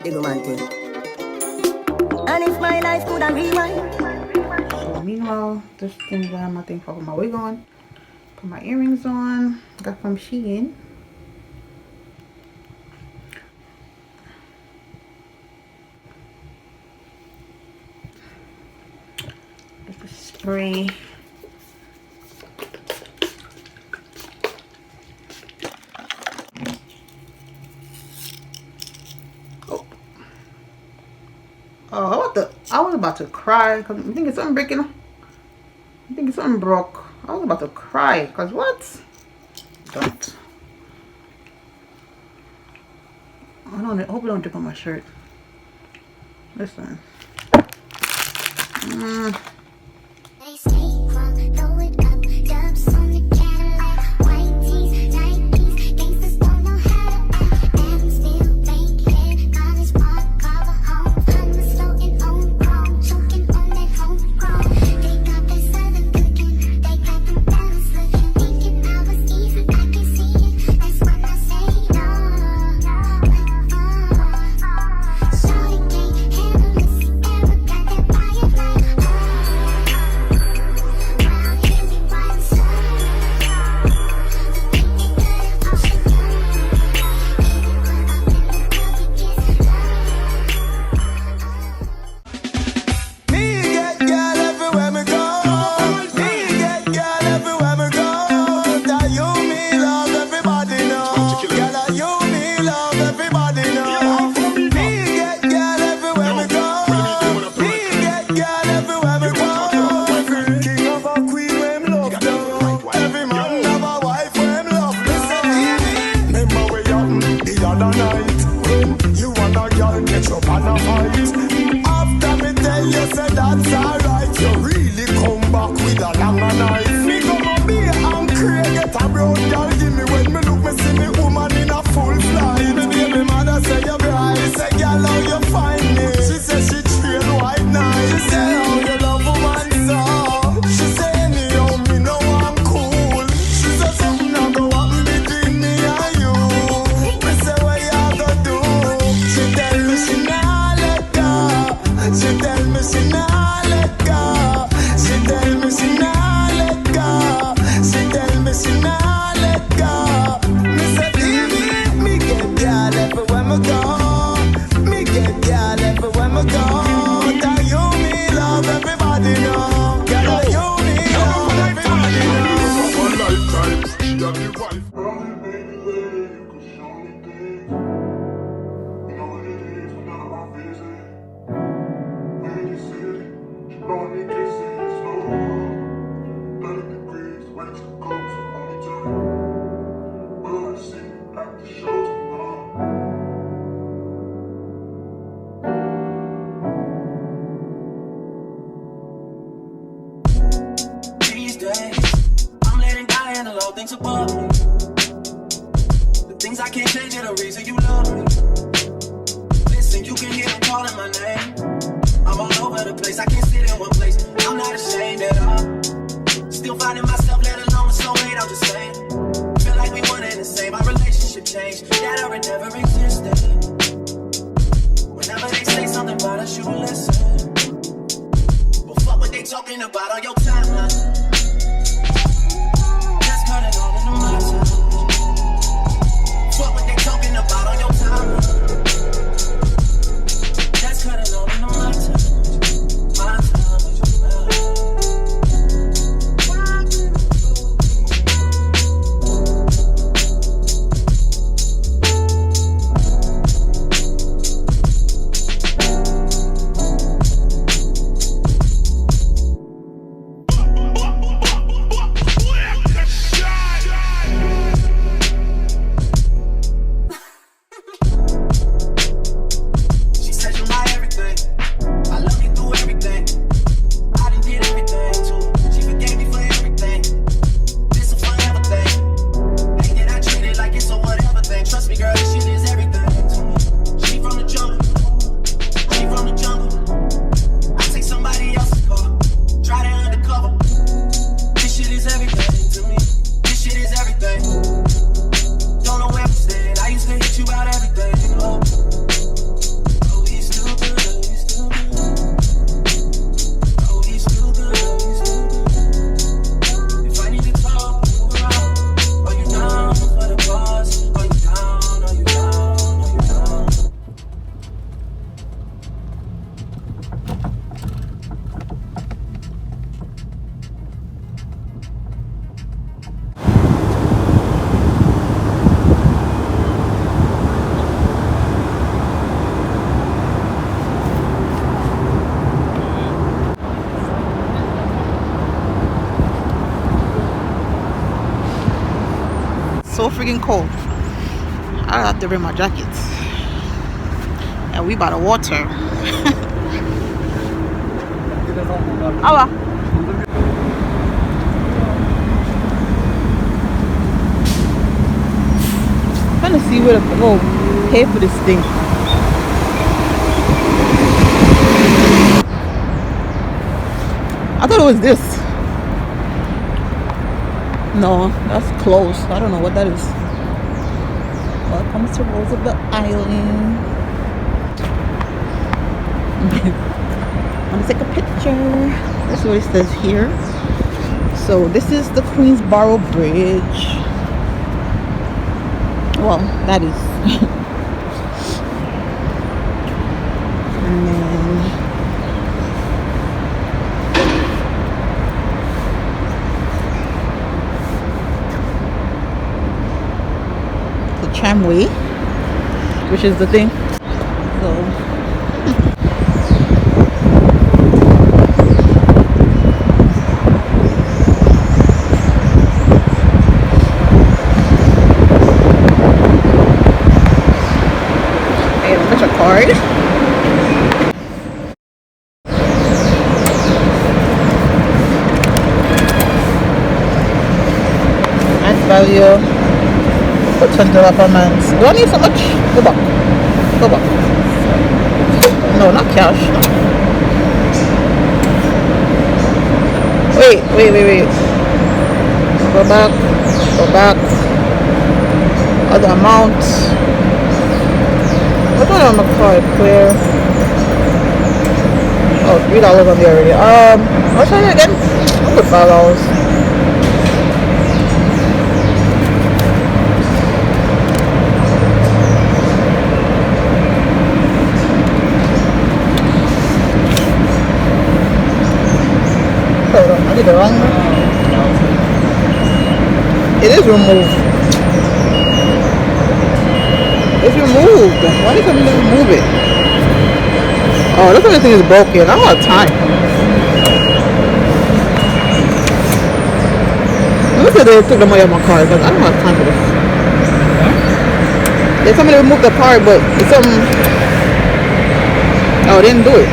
big man thing. And if my life could have rewind. So meanwhile, this thing that I'm thing for my wig on, put my earrings on. Got from Shein. Just a spray. Oh, I was about to cry because I'm thinking something breaking. I'm thinking something broke. I was about to cry because what? Don't. I hope it don't drip on my shirt. Listen. Things above me. The things I can't change are the reason you love me. Listen, you can hear them calling my name. I'm all over the place, I can't sit in one place. I'm not ashamed at all. Still finding myself, let alone so late, I'm just saying. Feel like we one and the same, our relationship changed. That or it never existed. Whenever they say something about us, you listen. But fuck what they talking about on your timeline. What were they talking about on your time? That's cutting on in my time. My time with freaking cold. I have to bring my jacket. And we by the water. Awa. I'm trying to see where to go. Pay for this thing. I thought it was this. No, that's closed. I don't know what that is. Welcome to Roosevelt Island. I'm gonna take a picture. That's what it says here. So this is the Queensboro Bridge. Well, that is. And then the tramway, which is the thing. So a card. Add value. Put $20 per month. Do I need so much? Go back. Go back. No, not cash. Wait. Go back. Go back. Other amount. What do I on the card? Clear. Oh, $3 on there already. What's that again? I'll put $5. Hold on, I did the wrong one. It is removed. It's removed. Why did somebody remove it? Oh, this other thing is broken. I don't have time. Let me say they took the money out of my card, but I don't have time for this. They told me to remove the card, but it's something. Oh, they didn't do it.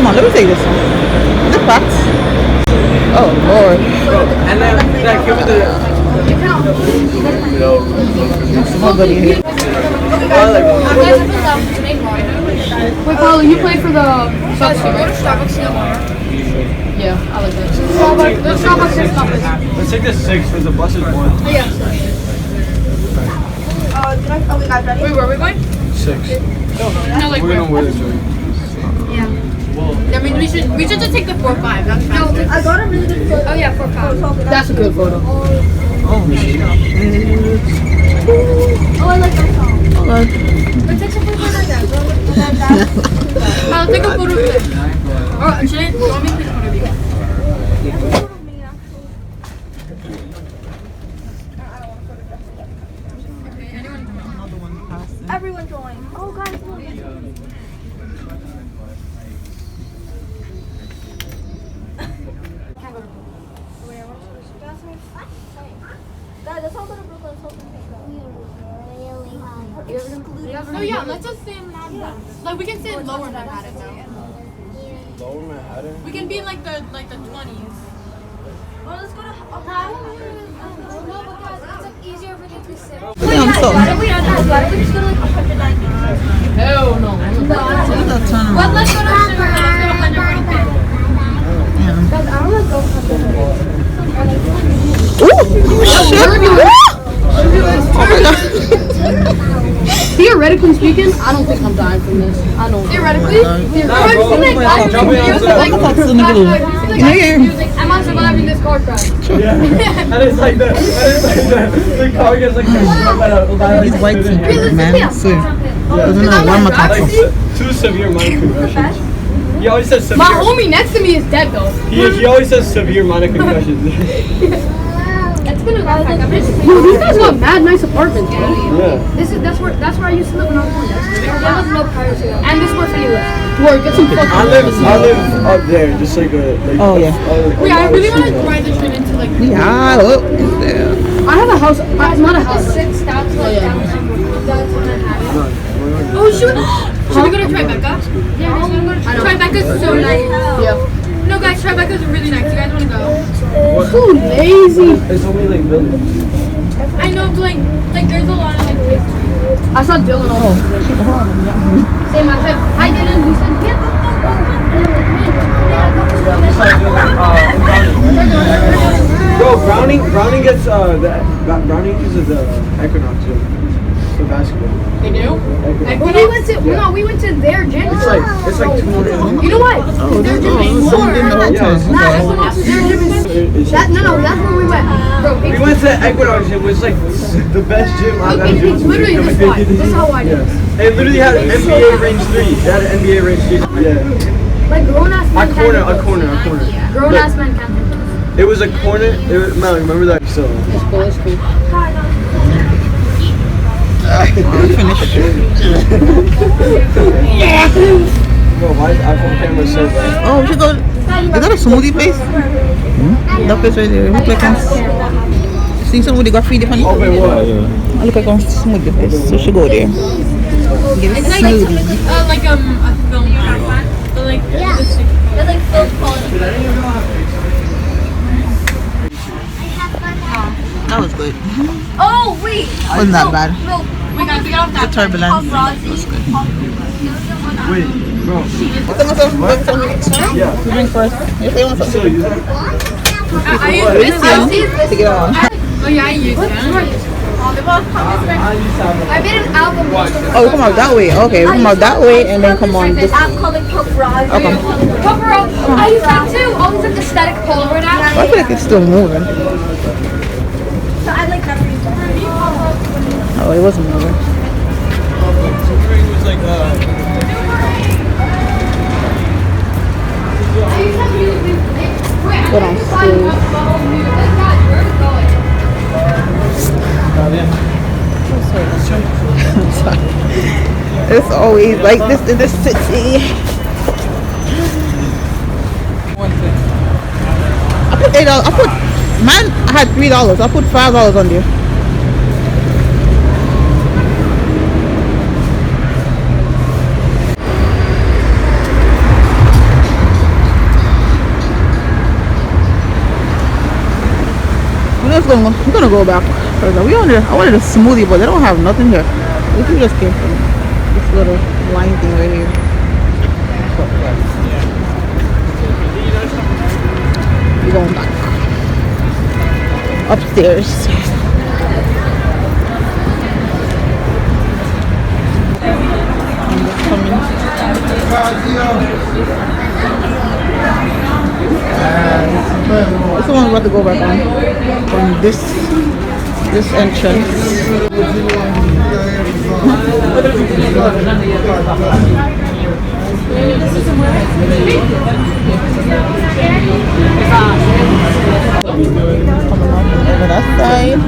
Let me take this one. Is it packed? Oh Lord. And then give me the Somebody here. Wait, Paolo, you played for the Sox team, right? Starbucks tomorrow. Yeah, I like that. Starbucks is Starbucks. let's take the 6 because the bus is 1. Oh, yeah. Wait, where are we going? 6. No, like We're where? gonna wear this right. Yeah. I mean, we should just take the 4-5. That's faster. I got a really good photo. Oh yeah, 4-5. That's a good photo. Oh shit. Oh, I like that song. Hold But take a photo like that. I'll take a photo of this. Or should I? You want me to take a photo of you? Everyone join. Oh, guys, look. Guys, let's all go to Brooklyn. Let's all go to Oh yeah, let's just stay in Manhattan. Like we can stay in lower Manhattan though. Lower Manhattan? We can be in like the 20s. Well, let's go to No, because it's like easier for you to sit. on. So. Why don't we just go to like 190? Hell no. What is that turn But around? let's go to Sugar. Let's go to 145. Guys, I don't want to go for Ooh, shit. Oh my God. theoretically speaking, I don't think I'm dying from this. I don't. Theoretically? Am I surviving this car crash? Yeah. And it's like that. The car gets like These white people, man. So, doesn't know one more like two severe mind concussions. He always says severe. My homie next to me is dead though. He always says severe minor concussions. That's gonna Yo, these guys got mad nice apartments, bro. Yeah. That's where I used to live when I was born. There was no privacy. And this was anyway. Work, get some fucking. I live up there, just like a. Like, oh yeah. Wait, I really want to ride this shit into like. Yeah, look. Yeah. I have a house. It's not a house. 6 stops like down. Oh shoot! Should we go to Tribeca? Yeah, we're gonna go to Tribeca's so nice. Yeah. No guys, Tribeca's really nice. You guys want to go? So lazy. It's only like buildings. I know, but like there's a lot of like places. I saw Dylan also. Same, I said, hi Dylan. He said, yeah. Bro, Browning gets Browning uses the Equinox gym for basketball. They do? We went to their gym. It's like 200. You know what? Their gym is more. Their gym is that's where we went. Bro, We went to Equinox. It was like the best gym I've ever been it's to. literally this wide. This is how wide it is. It literally had NBA range 3. It had an NBA range 3. Yeah. Like grown ass men. A corner. Grown ass men can't. It was a corner. Mel, remember that? So. It's cool. It's cool. Bro, why is iPhone camera so bad? Oh, we should go. Is that a smoothie place? That place right there. Look like I'm seeing someone with the graffiti on it. Oh, wait, what? I look like I'm smoothie place. So we should go there. Get a smoothie. Like a film. But like Yeah. That's like full quality. That was good. Oh wait. Wasn't that bad? No. we got to get off The that. turbulence. Wait, bro. Yeah. You drink first. If they want Still something. use it? I use this one. To get on. Oh yeah, I use it. I made an album. Oh, we come out that way. Okay, we come out that way and then come on this way. I'm calling paparazzi. Okay. Cover up. I use that too. Always like aesthetic Polaroid app. I feel like it's still moving. So I like that for you. Oh, it wasn't moving. It was like, Put on school. It's always like this in the city. I put $8. I put mine. I had $3. I put $5 on there. We're gonna go back. I wanted a smoothie, but they don't have nothing there. We just came from this little line thing right here. We're going back upstairs. This is the one we're about to go back on this entrance. Coming up over that side.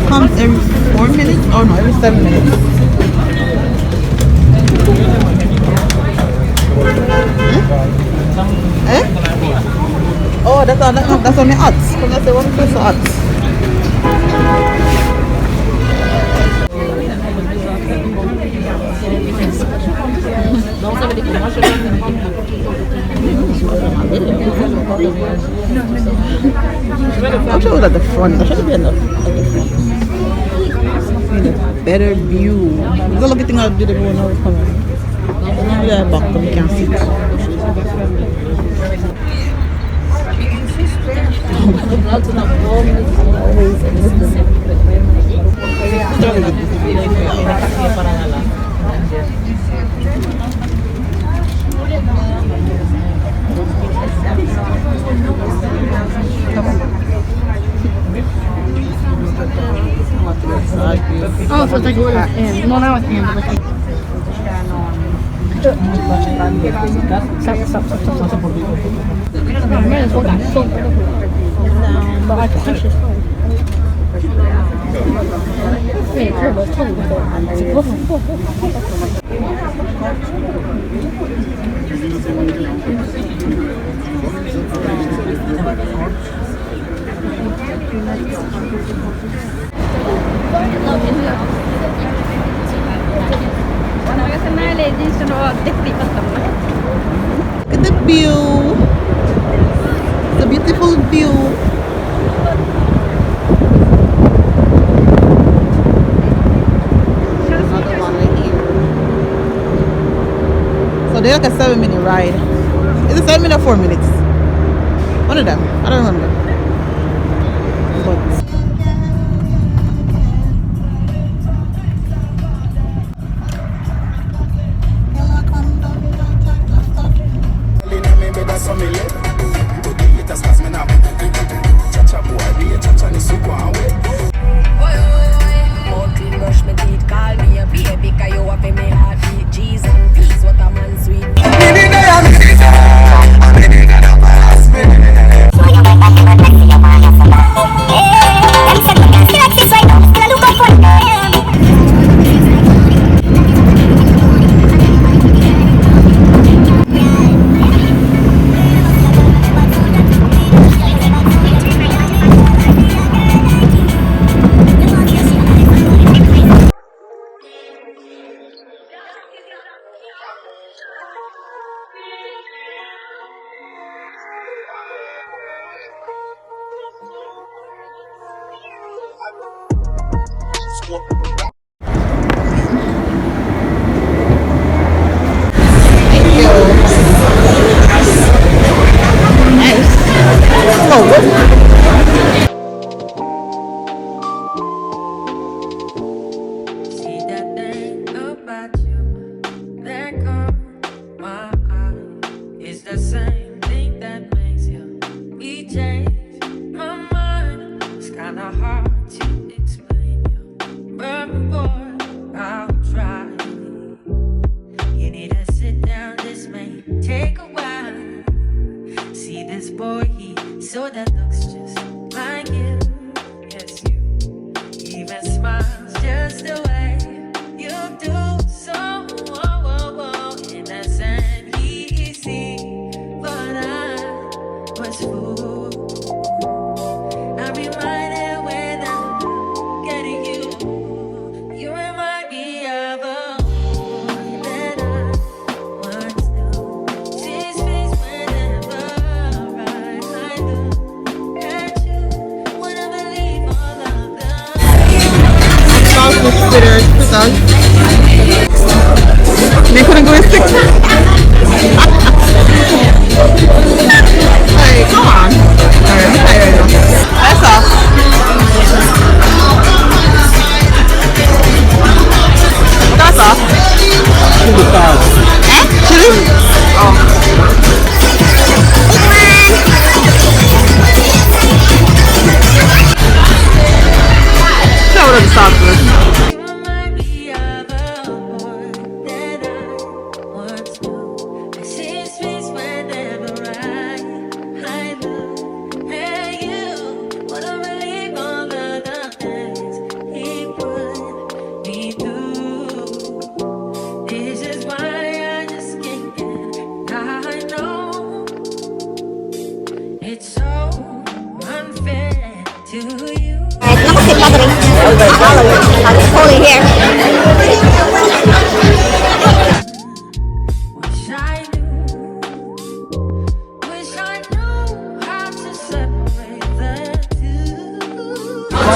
Comes every 4 minutes? Oh no, every 7 minutes. Eh? Oh, that's on the odds. Because that's the one place of odds. I'm sure it was at the front. It should be at the front. Better view. It's a lucky thing I did everyone know it's coming. Yeah, back, we can't see it. Oh, so it's like and no, now it's and but like. But I push his phone. Yeah, Kurt was totally Look at the view. The beautiful view. Another one right here. So they're like a 7-minute ride. Is it 7 minutes or 4 minutes? One of them. I don't remember. But See that thing about you that caught my eye. It's the same thing that makes you change my mind. It's kinda hard to explain you, but boy, I'll try. You need to sit down, this may take a while. See this boy, so that looks just like you. Yes, you even smiles just the way you do. So, innocent, easy, but I was fooled. I'm reminded when I look at you, you remind me of a boy that I once knew. Sees face whenever I look at you. Wanna believe all of they couldn't go in 6. Hey, come on. Alright, I'm tired now. That's all. That's all. Chili sauce. Eh? Chili? Oh. Show what the sauce is. Hold it here.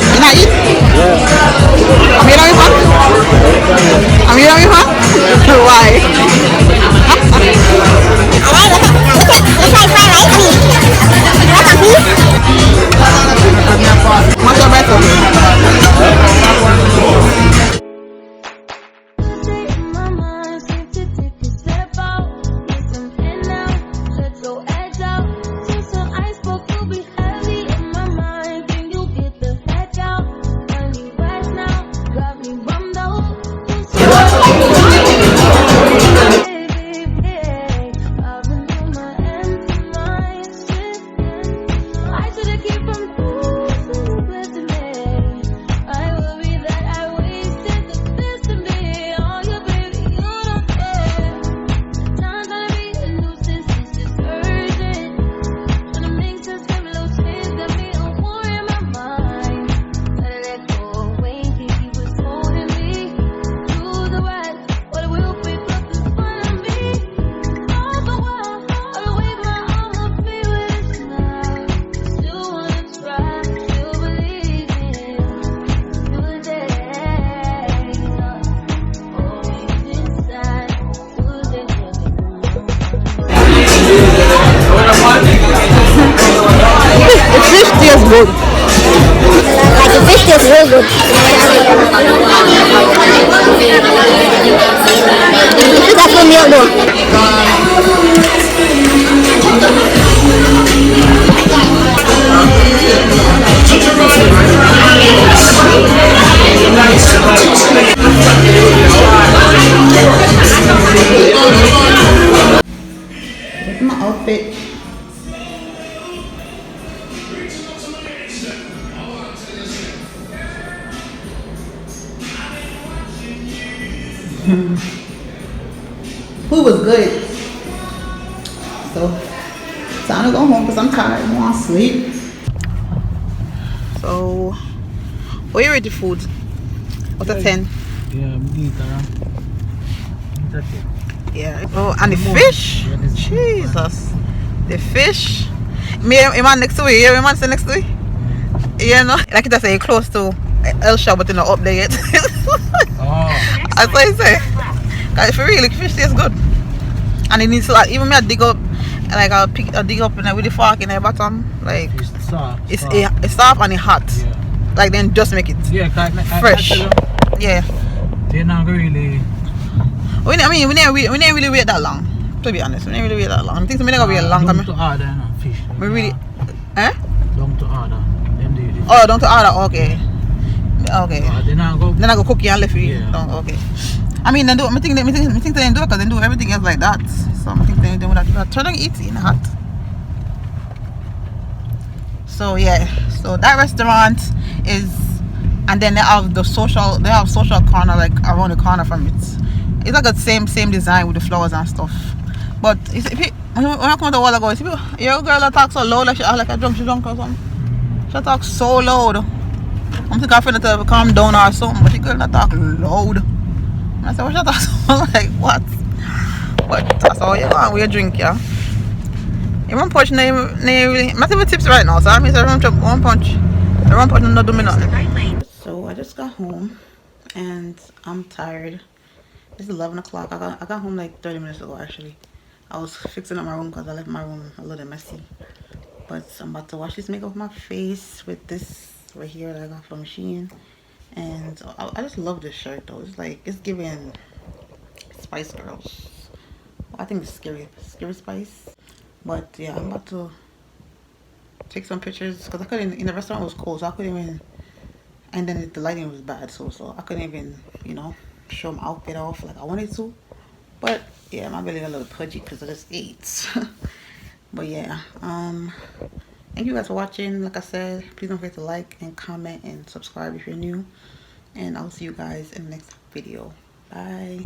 You're not eating? Yeah. I'm eating on your phone? I'm eating on your phone? Why? Alright, look at this. It's like fried rice. I mean, you want some, please? good. Like the fish tastes real good. It's actually milk though. This is my outfit. Food was good. So time to go home because I'm tired. I want to sleep. So what you rate the food? Out of 10? Yeah, Yeah. Oh, and the fish? Jesus. The fish. Me, man next to me. Yeah, man sit next to me. Yeah, no. Like it say close to El Shah, but not up there yet. That's what I say. Cause if you really fish tastes good. And it needs to like, even me I dig up, like I'll dig up and with the fork in the bottom, like it's soft. It's soft and it's hot. Yeah. Like then just make it fresh. Yeah. They're not really. We didn't really wait that long. To be honest, we didn't really wait that long. I think we didn't wait long. Don't to order no fish. We really, eh? Don't to order. Them do this. Oh, don't to order. Okay. Okay. Then I go cook it and left it. Yeah. Oh, okay. I mean, I think they do it because they do everything else like that. So I think they do that. But try to eat it in hot. So yeah, so that restaurant is, and then they have social corner like around the corner from it. It's like the same design with the flowers and stuff. But when I come to the wall, I go, your girl that talks so loud like she like a drunk or something. She talks so loud. I'm thinking I feel to have calm down or something, but the girl that talk loud. And I said, what you talk so? Like what? But that's all you want with your drink, yeah. You one punch, really. I'm not even tips right now, so I mean, one punch. The one punch not do me nothing. So I just got home, and I'm tired. It's 11 o'clock. I got home like 30 minutes ago actually. I was fixing up my room because I left my room a little messy. But I'm about to wash this makeup off my face with this right here that I got from Machine. And I just love this shirt though. It's like, it's giving Spice Girls. Well, I think it's scary Spice. But yeah, I'm about to take some pictures because I couldn't, in the restaurant it was cold, so I couldn't even, and then the lighting was bad, so I couldn't even, you know, show my outfit off like I wanted to. But yeah, my belly got a little pudgy because I just ate. But yeah, thank you guys for watching. Like I said, please don't forget to like and comment and subscribe if you're new, and I'll see you guys in the next video. Bye.